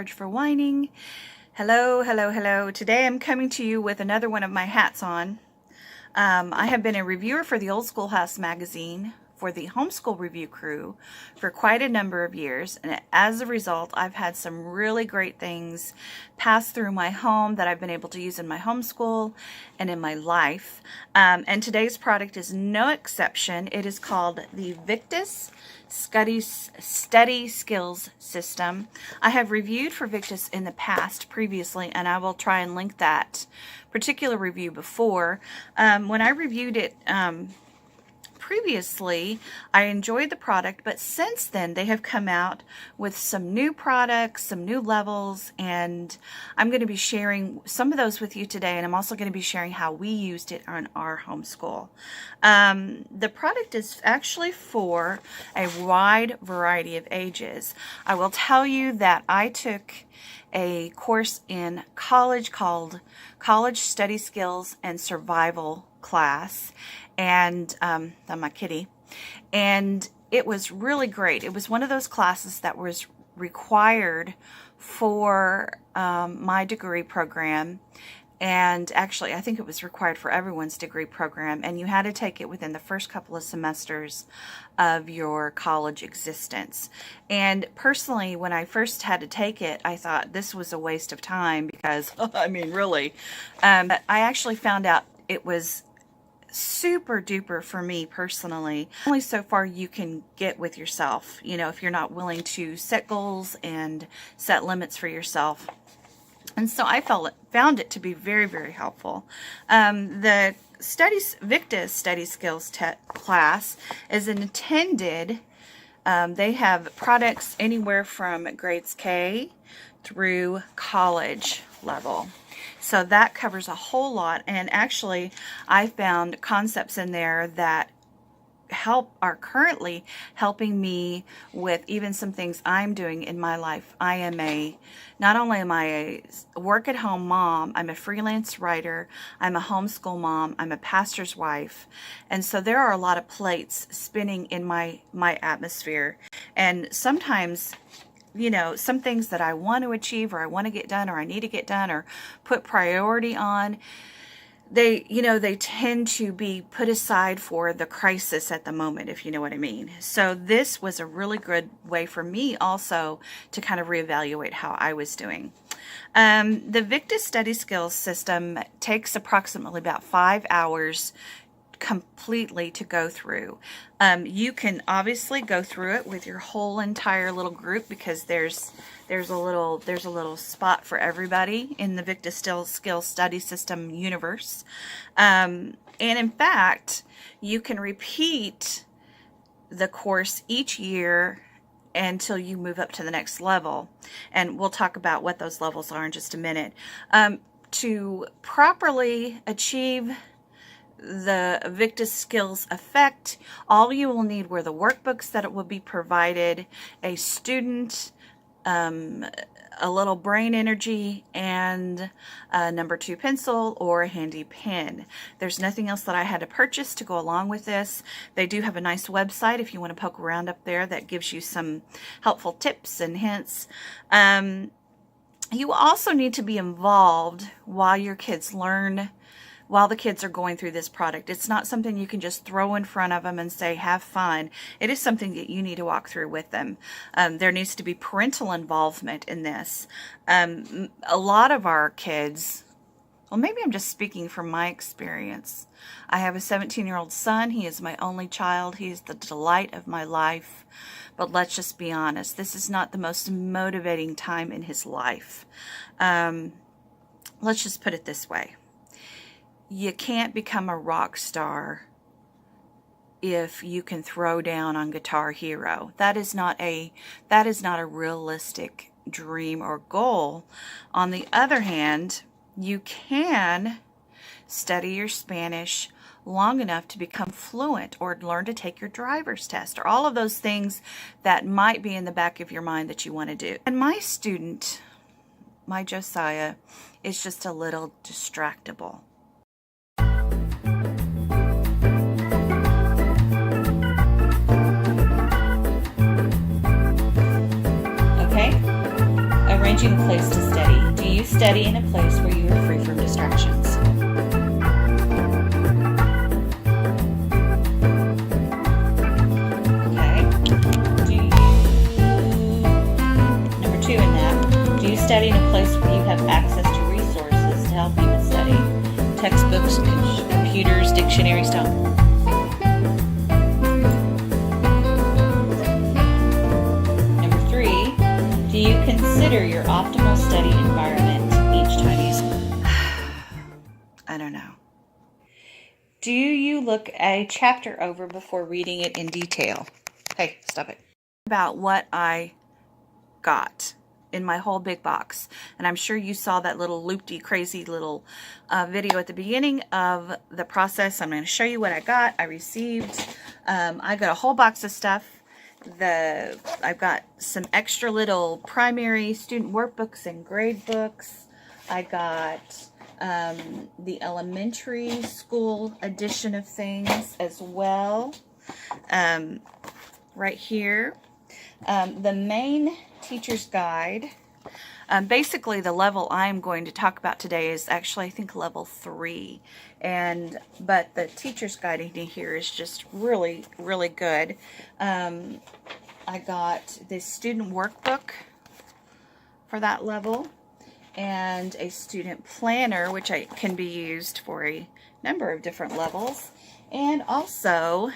charge for whining. Hello, hello, hello. Today I'm coming to you with another one of my hats on. I have been a reviewer for the old Schoolhouse magazine for the Homeschool Review Crew for quite a number of years, and as a result I've had some really great things pass through my home that I've been able to use in my homeschool and in my life, and today's product is no exception. It is called the Victus Study Skills System. I have reviewed for Victus in the past previously, and I will try and link that particular review before. When I reviewed it previously, I enjoyed the product, but since then they have come out with some new products, some new levels, and I'm going to be sharing some of those with you today, and I'm also going to be sharing how we used it on our homeschool. The product is actually for a wide variety of ages. I will tell you that I took a course in college called College Study Skills and Survival class, and my kitty, and it was really great. It was one of those classes that was required for my degree program, and actually I think it was required for everyone's degree program, and you had to take it within the first couple of semesters of your college existence. And personally, when I first had to take it, I thought this was a waste of time because I mean really, but I actually found out it was super duper for me personally. Only so far you can get with yourself, you know, if you're not willing to set goals and set limits for yourself. And so I found it to be very, very helpful. The Victus Study Skills class is intended, they have products anywhere from grades K through college level. So that covers a whole lot, and actually I found concepts in there that are currently helping me with even some things I'm doing in my life. Not only am I a work-at-home mom, I'm a freelance writer, I'm a homeschool mom, I'm a pastor's wife, and so there are a lot of plates spinning in my atmosphere, and sometimes, you know, some things that I want to achieve or I want to get done or I need to get done or put priority on, they tend to be put aside for the crisis at the moment, if you know what I mean. So this was a really good way for me also to kind of reevaluate how I was doing. The Victus Study Skills System takes approximately about 5 hours completely to go through. You can obviously go through it with your whole entire little group because there's a little spot for everybody in the Victus Skills Study System universe. And in fact, you can repeat the course each year until you move up to the next level. And we'll talk about what those levels are in just a minute. To properly achieve the Victus Skills Effect, all you will need were the workbooks that it will be provided, a student, a little brain energy, and a number 2 pencil or a handy pen. There's nothing else that I had to purchase to go along with this. They do have a nice website if you want to poke around up there that gives you some helpful tips and hints. You also need to be involved while your kids learn, while the kids are going through this product. It's not something you can just throw in front of them and say, have fun. It is something that you need to walk through with them. There needs to be parental involvement in this. A lot of our kids, well, maybe I'm just speaking from my experience. I have a 17-year-old son. He is my only child. He is the delight of my life. But let's just be honest, this is not the most motivating time in his life. Let's just put it this way. You can't become a rock star if you can throw down on Guitar Hero. That is not a realistic dream or goal. On the other hand, you can study your Spanish long enough to become fluent or learn to take your driver's test or all of those things that might be in the back of your mind that you want to do. And my student, my Josiah, is just a little distractible. arranging a place to study. Do you study in a place where you are free from distractions? Okay. Number 2 in that, do you study in a place where you have access to resources to help you with study? Textbooks, computers, dictionaries, Number 3, do you consider your optimal study environment each time you I don't know. Do you look a chapter over before reading it in detail? Hey, stop it. About what I got in my whole big box. And I'm sure you saw that little loopy crazy little video at the beginning of the process. I'm going to show you what I got. I received, I got a whole box of stuff. I've got some extra little primary student workbooks and grade books. I got the elementary school edition of things as well. Right here. The main teacher's guide. Basically, the level I'm going to talk about today is actually, I think, level 3. But the teacher's guide in here is just really, really good. I got this student workbook for that level and a student planner, which can be used for a number of different levels, and also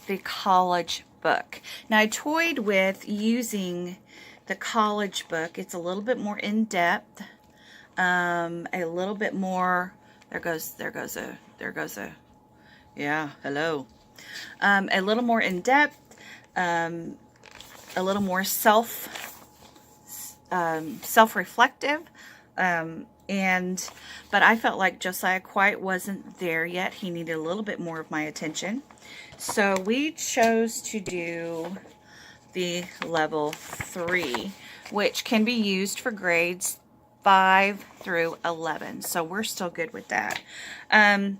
the college book. Now, I toyed with using the college book. It's a little bit more in depth, a little bit more. There goes a. Yeah, hello. A little more in depth, a little more self-reflective, but I felt like Josiah quite wasn't there yet. He needed a little bit more of my attention. So we chose to do the level 3, which can be used for grades 5 through 11. So we're still good with that. As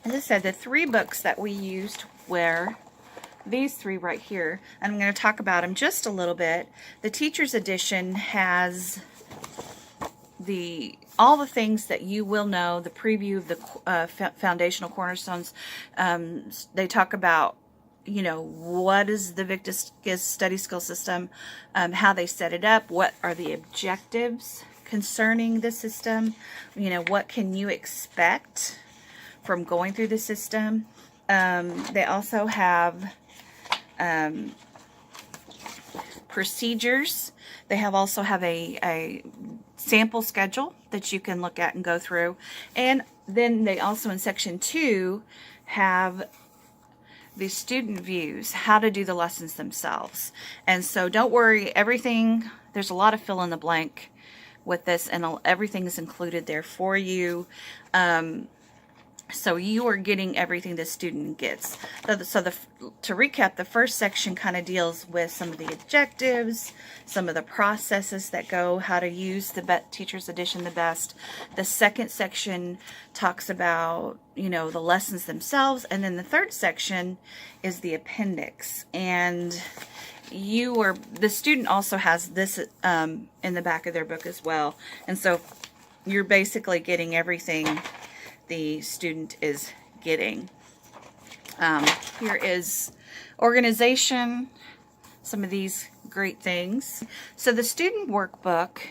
I said, the 3 books that we used were these 3 right here. And I'm going to talk about them just a little bit. The Teacher's Edition has all the things that you will know, the preview of the foundational cornerstones. They talk about, what is the Victus study skill system, how they set it up, what are the objectives concerning the system, what can you expect from going through the system. They also have procedures. They also have a sample schedule that you can look at and go through. And then they also, in section 2, have the student views, how to do the lessons themselves. And so don't worry, there's a lot of fill in the blank with this, and everything is included there for you. So you are getting everything the student gets. To recap, the first section kind of deals with some of the objectives, some of the processes that go, how to use the Teacher's Edition the best. The second section talks about, the lessons themselves. And then the third section is the appendix. And the student also has this in the back of their book as well. And so you're basically getting everything the student is getting. Here is organization, some of these great things. So the student workbook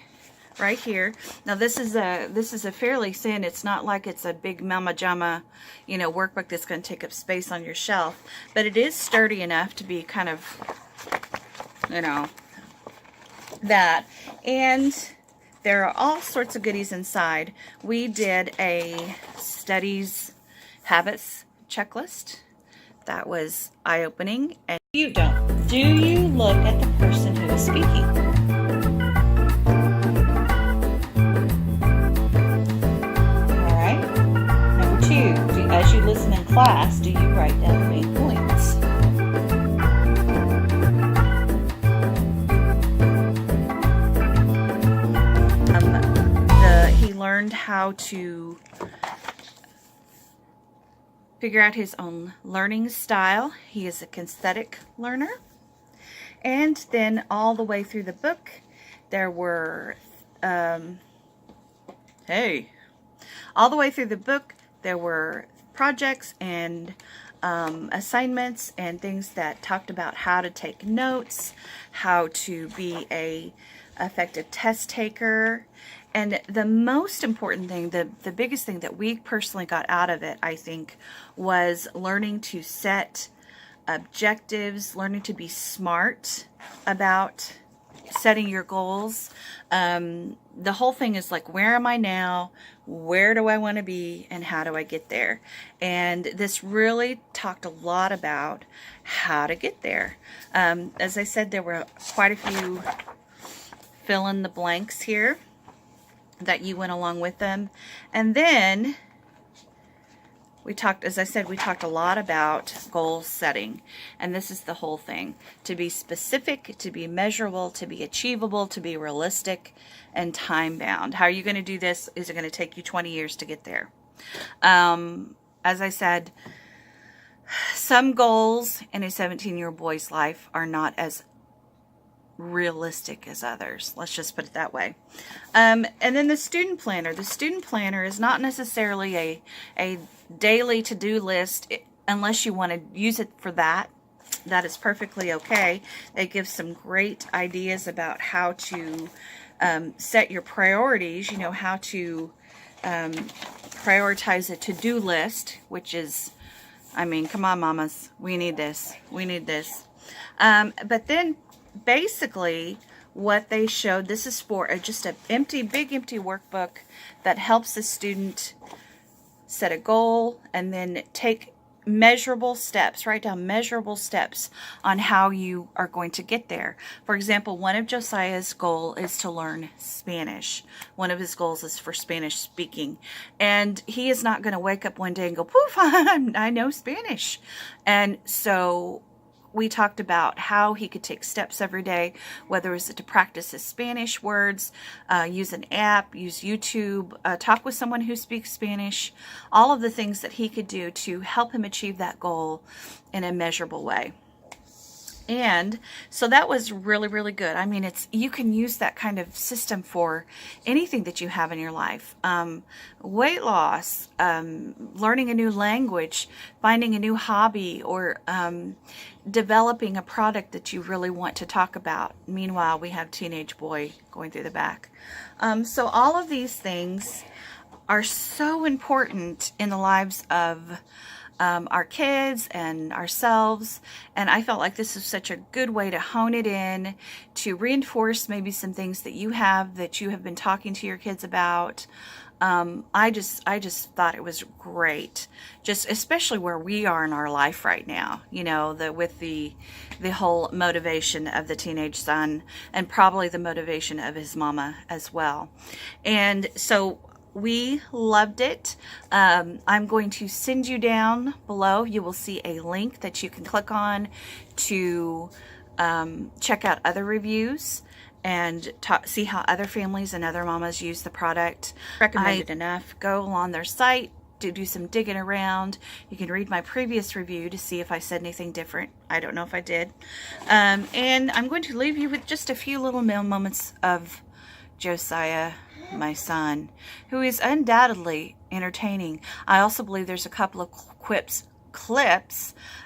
right here. Now this is a fairly thin. It's not like it's a big mama jama, workbook that's going to take up space on your shelf, but it is sturdy enough to be kind of, that. And there are all sorts of goodies inside. We did a studies habits checklist. That was eye-opening. And you don't. Do you look at the person who is speaking? All right. Number 2, as you listen in class, do you write down the main points? He learned how to figure out his own learning style. He is a kinesthetic learner. And then all the way through the book, there were, all the way through the book, there were projects and assignments and things that talked about how to take notes, how to be a effective test taker. And the most important thing, the biggest thing that we personally got out of it, I think, was learning to set objectives, learning to be smart about setting your goals. The whole thing is like, where am I now? Where do I want to be? And how do I get there? And this really talked a lot about how to get there. As I said, there were quite a few fill in the blanks here that you went along with them. And then we talked, as I said, we talked a lot about goal setting. And this is the whole thing. To be specific, to be measurable, to be achievable, to be realistic, and time bound. How are you going to do this? Is it going to take you 20 years to get there? As I said, some goals in a 17-year-old boy's life are not as realistic as others. Let's just put it that way. And then the student planner. The student planner is not necessarily a daily to-do list unless you want to use it for that. That is perfectly okay. They give some great ideas about how to set your priorities, you know, how to prioritize a to-do list, which is, I mean, come on, mamas, we need this. We need this. But then basically what they showed, this is for just a big empty workbook that helps the student set a goal and then take measurable steps, write down measurable steps on how you are going to get there. For example, one of Josiah's goal is to learn Spanish. One of his goals is for Spanish speaking. And he is not going to wake up one day and go, poof, I know Spanish. And so we talked about how he could take steps every day, whether it's to practice his Spanish words, use an app, use YouTube, talk with someone who speaks Spanish, all of the things that he could do to help him achieve that goal in a measurable way. And so that was really, really good. I mean, you can use that kind of system for anything that you have in your life. Weight loss, learning a new language, finding a new hobby, or developing a product that you really want to talk about. Meanwhile, we have teenage boy going through the back. So all of these things are so important in the lives of our kids and ourselves, and I felt like this is such a good way to hone it in, to reinforce maybe some things that you have been talking to your kids about. I just thought it was great, just especially where we are in our life right now, you know, with the whole motivation of the teenage son and probably the motivation of his mama as well. And so we loved it. I'm going to send you down below. You will see a link that you can click on to check out other reviews and see how other families and other mamas use the product. Recommended enough. Go on their site, do some digging around. You can read my previous review to see if I said anything different. I don't know if I did. And I'm going to leave you with just a few little moments of Josiah, my son, who is undoubtedly entertaining. I also believe there's a couple of clips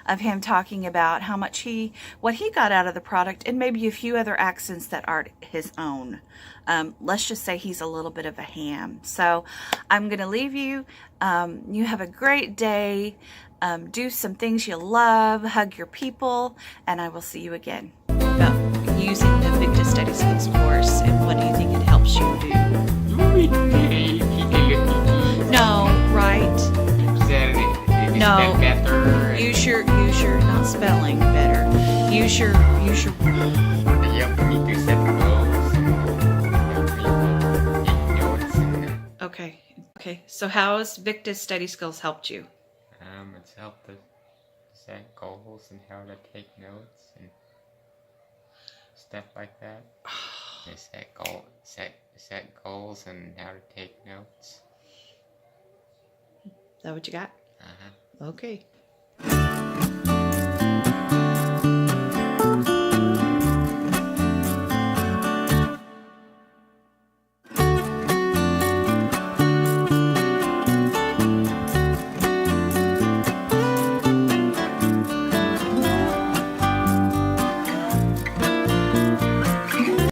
of him talking about how much what he got out of the product, and maybe a few other accents that aren't his own. Let's just say he's a little bit of a ham. So I'm going to leave you. You have a great day. Do some things you love. Hug your people. And I will see you again. About using the Victus Study Skills course, and what do you think it helps you do? No, right? No. Use your not spelling better. Use your. Okay. So how has Victus Study Skills helped you? It's helped to set goals and how to take notes and stuff like that. Set goals and how to take notes. Is that what you got? Uh-huh. Okay.